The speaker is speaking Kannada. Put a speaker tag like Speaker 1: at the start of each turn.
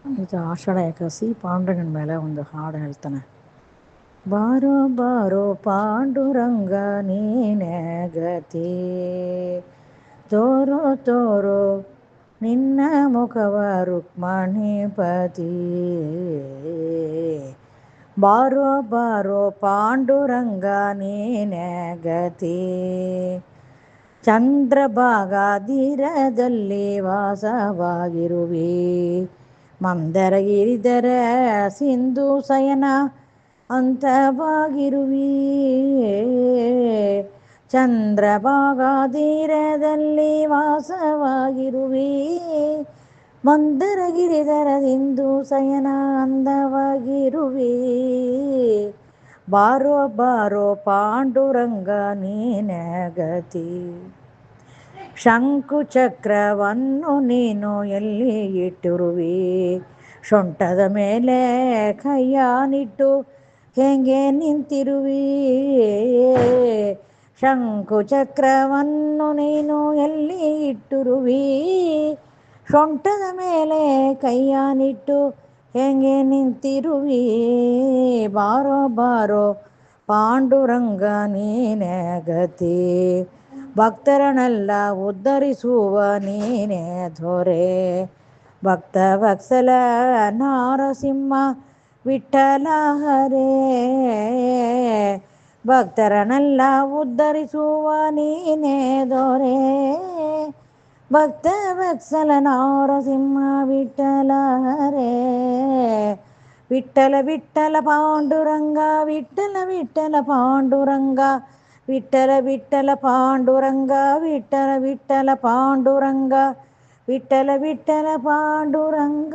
Speaker 1: ಇದು ಆಷಾಢ ಏಕಾದಶಿ ಪಾಂಡುರಂಗನ ಮೇಲೆ ಒಂದು ಹಾಡು ಹೇಳ್ತಾನೆ. ಬಾರೋ ಬಾರೋ ಪಾಂಡುರಂಗ ನೀನೇ ಗತಿ, ತೋರೋ ತೋರೋ ನಿನ್ನ ಮುಖವ ರುಕ್ಮಣೀಪತಿ. ಬಾರೋ ಬಾರೋ ಪಾಂಡುರಂಗ ನೀನೇ ಗತಿ, ಚಂದ್ರಭಾಗಾಧೀರದಲ್ಲಿ ವಾಸವಾಗಿರುವಿ. ಮಂದರ ಗಿರಿಧರ ಸಿಂಧು ಶಯನ ಅಂತವಾಗಿರುವಿ. ಚಂದ್ರಭಾಗಾಧೀರದಲ್ಲಿ ವಾಸವಾಗಿರುವಿ. ಮಂದರ ಗಿರಿಧರ ಸಿಂಧು ಶಯನ ಅಂದವಾಗಿರುವಿ. ಬಾರೋ ಬಾರೋ ಪಾಂಡುರಂಗ ನೀನೇ ಗತಿ, ಶಂಕು ಚಕ್ರವನ್ನು ನೀನು ಎಲ್ಲಿ ಇಟ್ಟಿರುವಿ. ಸೊಂಟದ ಮೇಲೆ ಕೈಯಾನಿಟ್ಟು ಹೇಗೆ ನಿಂತಿರುವಿ. ಶಂಕು ಚಕ್ರವನ್ನು ನೀನು ಎಲ್ಲಿ ಇಟ್ಟಿರುವಿ. ಸೊಂಟದ ಮೇಲೆ ಕೈಯಾನಿಟ್ಟು ಹೇಗೆ ನಿಂತಿರುವಿ. ಬಾರೋ ಬಾರೋ ಪಾಂಡುರಂಗ ನೀನೇ ಗತಿ, ಭಕ್ತರನ್ನೆಲ್ಲ ಉದ್ಧರಿಸುವ ನೀನೇ ದೊರೆ. ಭಕ್ತ ವತ್ಸಲ ನಾರಸಿಂಹ ವಿಠಲ ಹರೇ, ಭಕ್ತರನ್ನೆಲ್ಲ ಉದ್ಧರಿಸುವ ನೀನೇ ದೊರೆ. ಭಕ್ತ ವತ್ಸಲ ನಾರಸಿಂಹ ವಿಠಲ ಹರೇ. ವಿಠಲ ವಿಠಲ ಪಾಂಡುರಂಗ, ವಿಠಲ ವಿಠಲ ಪಾಂಡುರಂಗ, ವಿಠಲ ವಿಠಲ ಪಾಂಡುರಂಗ, ವಿಠಲ ವಿಠಲ ಪಾಂಡುರಂಗ, ವಿಠಲ ವಿಠಲ ಪಾಂಡುರಂಗ.